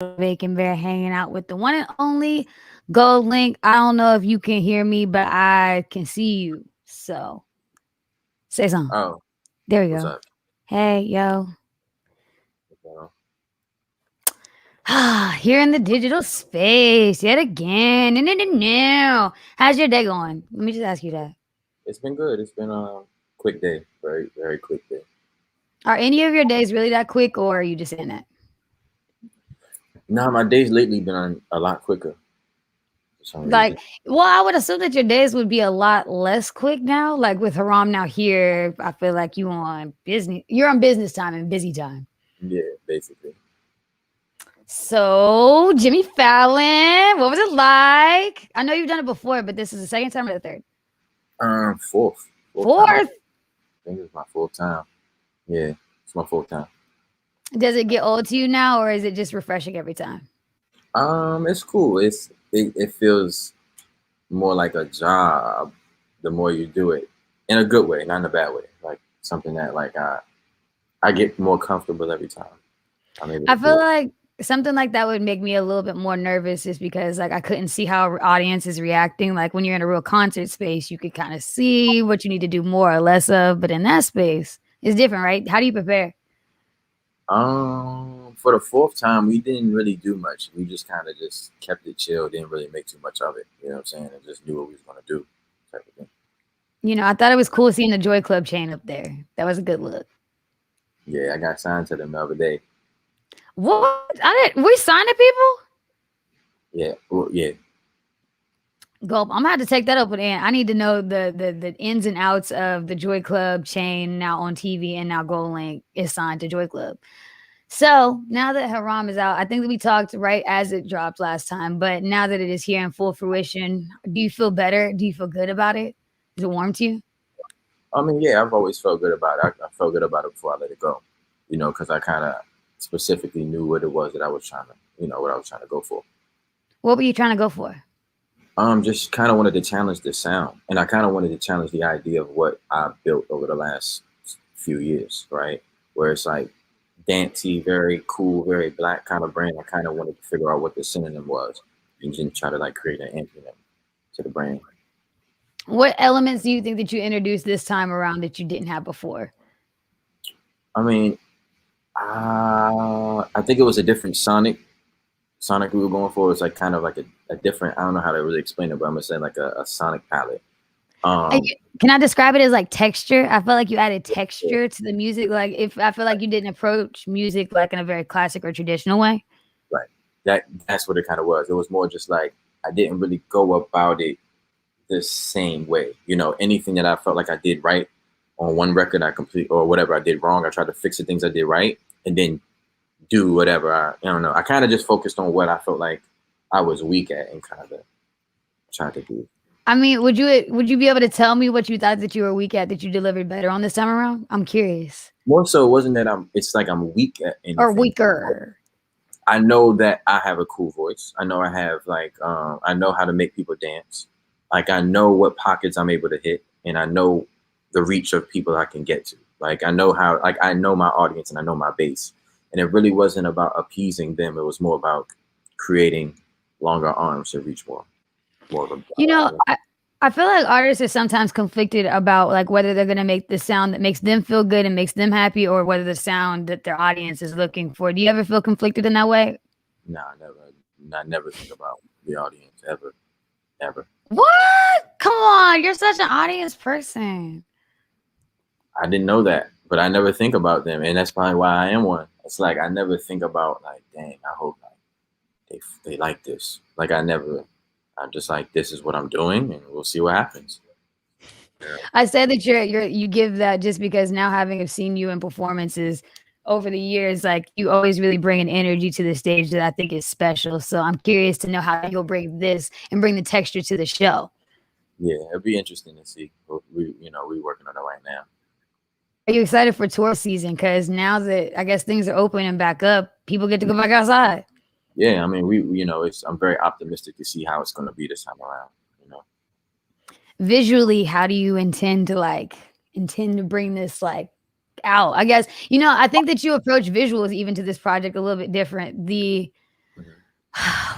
Vacant Bear hanging out with the one and only Goldlink. I don't know if you can hear me, but I can see you. So say something. Oh, There we what's go. up? Hey, yo. Uh, Here in the digital space yet again. No. How's your day going? Let me just ask you that. it's been good. It's been a quick day, very very quick day. Are any of your days really that quick or are you just saying that? Nah, my days lately been on a lot quicker for some reason. Like, well, I would assume that your days would be a lot less quick now. Like with Haram now here, I feel like you're on business time and busy time. Yeah, basically. So, Jimmy Fallon, what was it like? I know you've done it before, but this is the second time or the third? Fourth time. Fourth. I think it's my fourth time. Yeah, it's my fourth time. Does it get old to you now, or is it just refreshing every time? It's cool. It feels more like a job the more you do it, in a good way, not in a bad way. Like something that I get more comfortable every time I'm able I to feel do it. like something like that would make me a little bit more nervous just because like I couldn't see how our audience is reacting. Like when you're in a real concert space, you could kind of see what you need to do more or less of, but in that space, it's different, right? How do you prepare? For the fourth time, we didn't really do much. We just kind of just kept it chill. Didn't really make too much of it. You know what I'm saying? And just knew what we was gonna do, type of thing. I thought it was cool seeing the Joy Club chain up there. That was a good look. Yeah, I got signed to them the other day. What? We signed to people? Yeah, well, yeah. Gulp. I'm gonna have to take that up with Ann. I need to know the ins and outs of the Joy Club chain now on TV and now Goldlink is signed to Joy Club. So now that Haram is out, I think that we talked right as it dropped last time, but now that it is here in full fruition, do you feel better? Do you feel good about it? Is it warm to you? I mean, yeah, I've always felt good about it. I felt good about it before I let it go. Because I kind of specifically knew what it was that I was trying to, what I was trying to go for. What were you trying to go for? Just kind of wanted to challenge the sound, and I kind of wanted to challenge the idea of what I built over the last few years, right? Where it's like dancey, very cool, very black kind of brand. I kind of wanted to figure out what the synonym was, and then try to like create an antonym to the brand. What elements do you think that you introduced this time around that you didn't have before? I mean, I think it was a different sonic we were going for. It's like kind of like a different. I don't know how to really explain it, but I'm gonna say like a sonic palette. Like, Um, can I describe it as like texture? I feel like you added yeah, texture to the music. Like if I feel like you didn't approach music like in a very classic or traditional way. right. That's what it kind of was. It was more just like I didn't really go about it the same way. Anything that I felt like I did right on one record, I complete or whatever I did wrong. I tried to fix the things I did right, and then do whatever I don't know. I kind of just focused on what I felt like I was weak at, and kind of tried to do. I mean, would you be able to tell me what you thought that you were weak at that you delivered better on this time around? I'm curious. More so, it wasn't that it's like I'm weak at Or anything. weaker. I know that I have a cool voice. I know I have I know how to make people dance. Like I know what pockets I'm able to hit, and I know the reach of people I can get to. Like I know how, like I know my audience and I know my base. And it really wasn't about appeasing them. It was more about creating longer arms to reach more of a. You know, I feel like artists are sometimes conflicted about like whether they're gonna make the sound that makes them feel good and makes them happy, or whether the sound that their audience is looking for. Do you ever feel conflicted in that way? Nah, never. I never think about the audience ever, ever. What? Come on, you're such an audience person. I didn't know that, but I never think about them, and that's probably why I am one. It's like I never think about like, dang, I hope like they like this. Like I never. I'm just like, this is what I'm doing, and we'll see what happens. Yeah. I said that you give that just because now having seen you in performances over the years, like you always really bring an energy to the stage that I think is special. So I'm curious to know how you'll bring this and bring the texture to the show. Yeah, it'll be interesting to see. We working on it right now. Are you excited for tour season? Because now that I guess things are open and back up, people get to go back outside. Yeah, I mean, it's. I'm very optimistic to see how it's going to be this time around. You know, Visually, how do you intend to bring this out? I guess I think that you approach visuals even to this project a little bit different.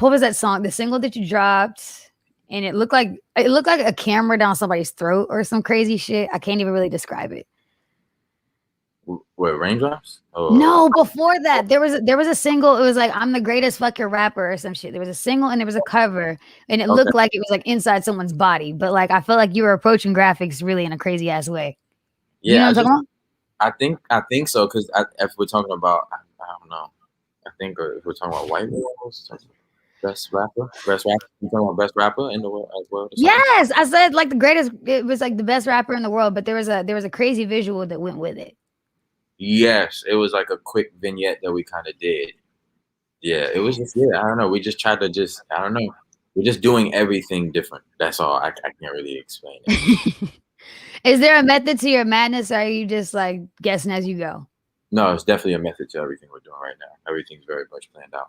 What was that song? The single that you dropped, and it looked like a camera down somebody's throat or some crazy shit. I can't even really describe it. What, raindrops? Or No, before that, there was a single. It was like "I'm the greatest fucking rapper" or some shit. There was a single and there was a cover, and it okay, looked like it was like inside someone's body. But like I felt like you were approaching graphics really in a crazy ass way. You know yeah, what I'm talking about? I think so because if we're talking about, I don't know. I think if we're talking about white girls, best rapper. You talking about best rapper in the world as well or something? Yes, I said like the greatest. It was like the best rapper in the world, but there was a crazy visual that went with it. Yes, it was like a quick vignette that we kind of did. Yeah, it was just yeah. I don't know. We just tried to just I don't know. We're just doing everything different. That's all. I can't really explain it. Is there a method to your madness, or are you just like guessing as you go? No, it's definitely a method to everything we're doing right now. Everything's very much planned out.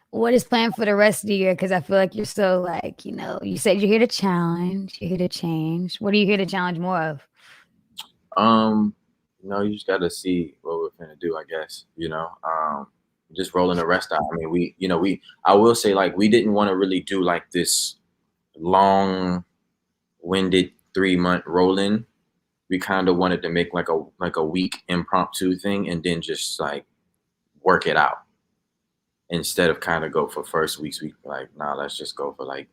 What is planned for the rest of the year? Because I feel like you're so like, you said you're here to challenge, you're here to change. What are you here to challenge more of? Um, you just got to see what we're gonna do. I guess just rolling the rest out. I mean, we. I will say like we didn't want to really do like this long-winded 3 month rolling. We kind of wanted to make like a week impromptu thing and then just like work it out instead of kind of go for first week's week like nah, let's just go for like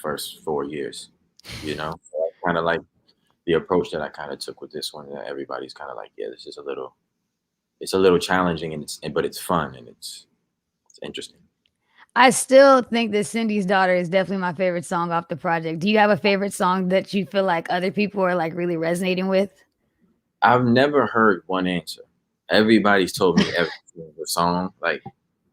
first 4 years. So that's kind of like the approach that I kind of took with this one. That everybody's kind of like, yeah, this is it's a little challenging and but it's fun and it's interesting. I still think that Cindy's Daughter is definitely my favorite song off the project. Do you have a favorite song that you feel like other people are like really resonating with? I've never heard one answer. Everybody's told me every single song, like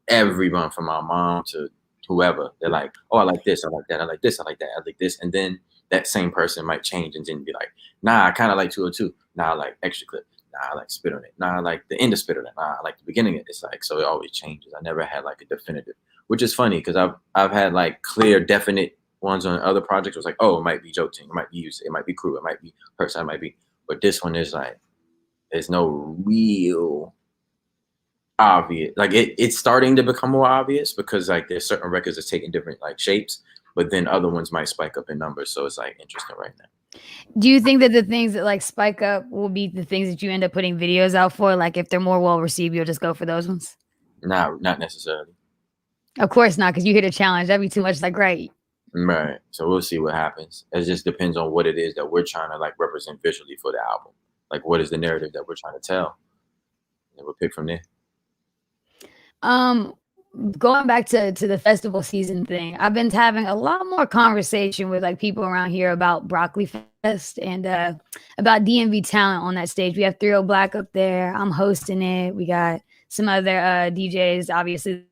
everyone from my mom to whoever. They're like, oh, I like this, I like that, I like this, I like that, I like this. And then that same person might change and then be like, nah, I kind of like 202. Nah, I like extra clip. Nah, I like spit on it. Nah, I like the end of spit on it. Nah, I like the beginning of it. It's like, so it always changes. I never had like a definitive, which is funny because I've had like clear, definite ones on other projects. It was like, oh, it might be Joe Ting, it might be you, it might be Crew, it might be Person, it might be. But this one is like, there's no real obvious. Like it's starting to become more obvious because like there's certain records that's taking different like shapes, but then other ones might spike up in numbers. So it's like interesting right now. Do you think that the things that like spike up will be the things that you end up putting videos out for? Like if they're more well received, you'll just go for those ones? Not necessarily. Of course not, because you hit a challenge. That'd be too much like right. Right. So we'll see what happens. It just depends on what it is that we're trying to like represent visually for the album. Like what is the narrative that we're trying to tell? And we'll pick from there. Um, Going back to the festival season thing, I've been having a lot more conversation with like people around here about Broccoli Fest and about DMV talent on that stage. We have 30 Black up there. I'm hosting it. We got some other DJs, obviously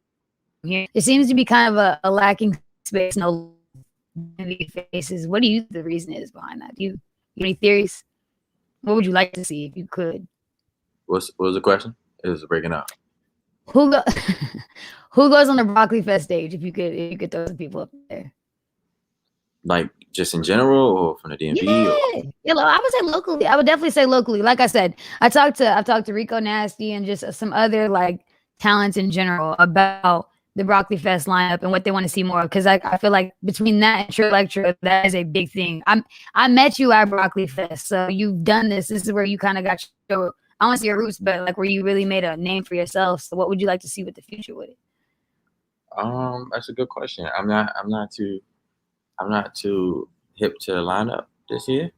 here. It seems to be kind of a lacking space, no DMV faces. What do you think the reason is behind that? Do you have any theories? What would you like to see if you could? What was the question? It was breaking up. Who go who goes on the Broccoli Fest stage if you could throw some people up there? Like just in general or from the DMV or Yeah. Yeah, I would say locally. I would definitely say locally. Like I said, I've talked to Rico Nasty and just some other like talents in general about the Broccoli Fest lineup and what they want to see more of. Because I feel like between that and True Electro, that is a big thing. I met you at Broccoli Fest, so you've done this. This is where you kind of got your I want to see your roots, but like where you really made a name for yourself. So what would you like to see with the future with it? that's a good question. I'm not too hip to the lineup this year.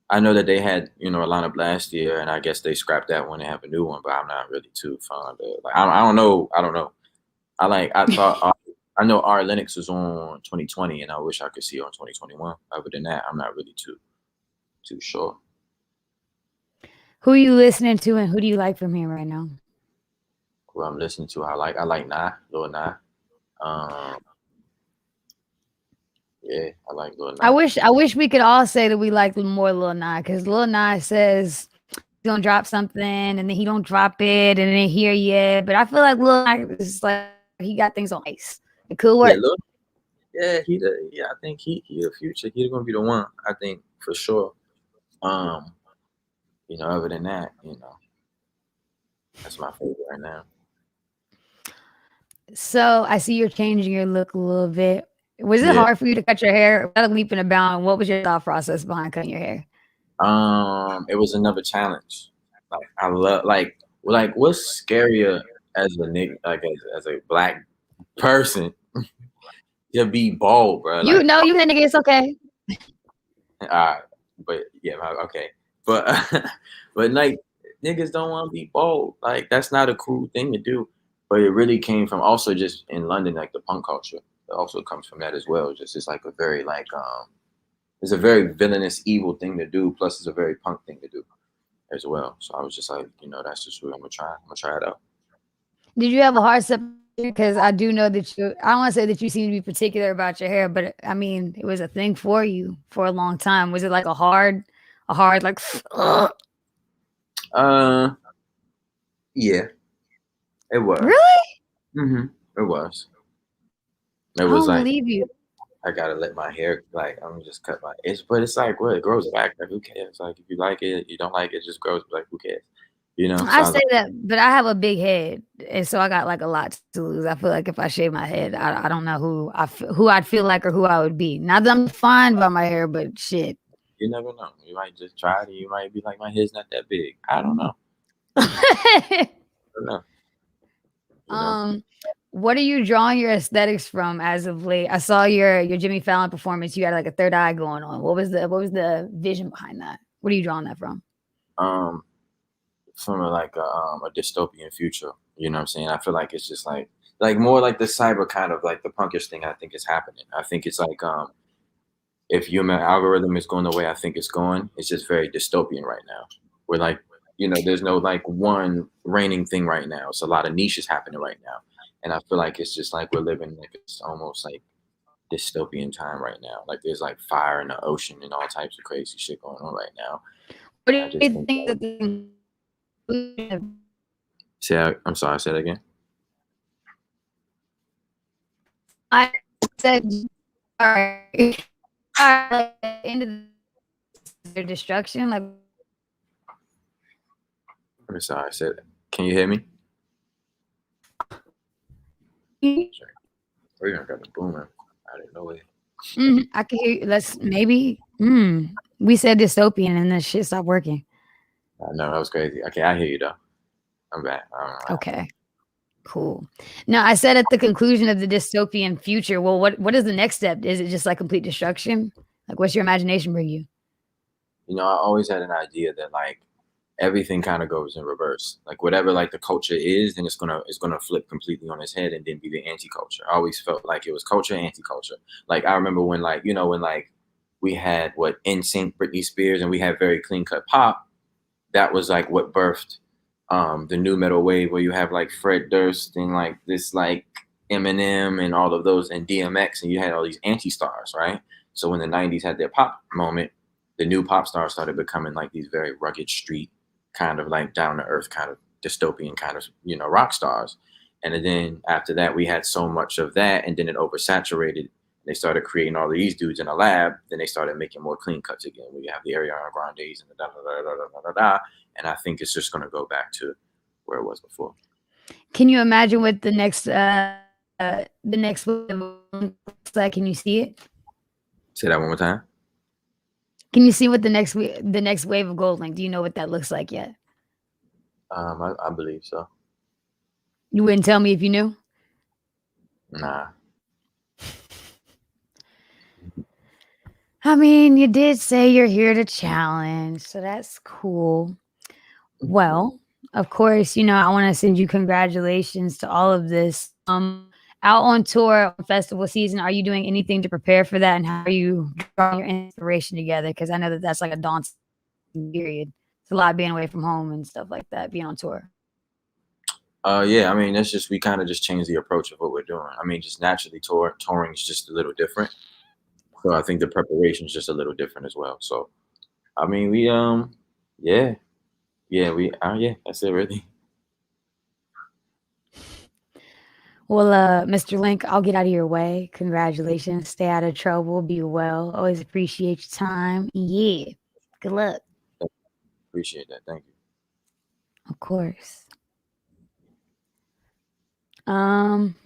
I know that they had, a lineup last year, and I guess they scrapped that one and have a new one. But I'm not really too fond of. Like, I don't know. I don't know. I thought I know R Lennox was on 2020, and I wish I could see her on 2021. Other than that, I'm not really too sure. Who are you listening to and who do you like from here right now? Who I'm listening to, I like Nah, Lil Nah. Um, yeah, I like Lil I Nah. wish I wish we could all say that we like more Lil Nas because Lil Nas says he's gonna drop something and then he don't drop it and then ain't here yet. But I feel like Lil Nas is like he got things on ice. It could Yeah, work. Lil. Yeah, I think he the future. He's gonna be the one. I think for sure. Um, other than that, that's my favorite right now. So I see you're changing your look a little bit. Was it Yeah. hard for you to cut your hair? Without a leap and a bound, what was your thought process behind cutting your hair? It was another challenge. Like I love like what's scarier as a nick like as a black person to be bald, bro. You Like know, you that nigga. It's okay. uh but yeah, okay. But but like niggas don't want to be bald. Like that's not a cool thing to do. But it really came from also just in London, like the punk culture. It also comes from that as well. Just it's like a very it's a very villainous, evil thing to do. Plus, it's a very punk thing to do as well. So I was just like, that's just what I'm gonna try. I'm gonna try it out. Did you have a hard separation? Because I do know that you. I don't want to say that you seem to be particular about your hair, but I mean, it was a thing for you for a long time. Was it like a hard like? Ugh, Uh, yeah, it was. really? hmm It was. It I was don't like believe you. I gotta let my hair like I'm just cut my. But it's like what it grows back. Like who cares? Like if you like it, you don't like it, it just grows. Like who cares? So I I was say like, that, but I have a big head, and so I got like a lot to lose. I feel like if I shave my head, I don't know who I'd feel like or who I would be. Not that I'm defined by my hair, but shit. you never know. You might just try it. And you might be like, my head's not that big. I don't know. I don't know. You know. um, what are you drawing your aesthetics from as of late? I saw your Jimmy Fallon performance. You had like a third eye going on. What was the vision behind that? What are you drawing that from? Um, from a dystopian future. You know what I'm saying? I feel like it's just like more like the cyber kind of like the punkish thing I think is happening. I think it's like if human algorithm is going the way I think it's going, it's just very dystopian right now. We're like, there's no like one reigning thing right now. It's a lot of niches happening right now. And I feel like it's just like we're living like it's almost like dystopian time right now. Like there's like fire in the ocean and all types of crazy shit going on right now. What do I you just think think that the I'm sorry, say that again. I said, all right, all right, like, end of their destruction, like I'm sorry, I said, can you hear me? Sorry. We're gonna got the booming. I didn't know it. I can hear you. Let's maybe. We said dystopian and then shit stopped working. I know that was crazy. Okay, I hear you though. I'm back. I don't know what happened. Okay, cool. Now I said at the conclusion of the dystopian future. Well, what is the next step? Is it just like complete destruction? Like, what's your imagination bring you? I always had an idea that like everything kind of goes in reverse. Like whatever like the culture is, then it's gonna flip completely on its head and then be the anti-culture. I always felt like it was culture, anti-culture. Like I remember when like when like we had what NSYNC, Britney Spears, and we had very clean cut pop. That was like what birthed the new metal wave, where you have like Fred Durst and like this like Eminem and all of those and DMX, and you had all these anti-stars, right? So when the 90s had their pop moment, the new pop stars started becoming like these very rugged street kind of like down to earth kind of dystopian kind of rock stars. And then after that we had so much of that, and then it oversaturated. They started creating all of these dudes in a lab. Then they started making more clean cuts again. We have the Ariana Grandes and the da da da da da da da. And I think it's just going to go back to where it was before. Can you imagine what the next wave looks like? Can you see it? Say that one more time. Can you see what the next wave of Goldlink? Do you know what that looks like yet? I believe so. You wouldn't tell me if you knew. Nah. I mean, you did say you're here to challenge, so that's cool. Well, of course, I want to send you congratulations to all of this. Out on tour on festival season, are you doing anything to prepare for that? And how are you drawing your inspiration together? Because I know that that's like a daunting period. It's a lot being away from home and stuff like that, being on tour. Yeah, I mean, that's just we kind of just changed the approach of what we're doing. I mean, just naturally touring is just a little different. So I think the preparation is just a little different as well. So I mean, we yeah, yeah, that's it really. Well, Mr. Link, I'll get out of your way. Congratulations. Stay out of trouble. Be well. Always appreciate your time. Yeah. Good luck. Appreciate that. Thank you. Of course. Um,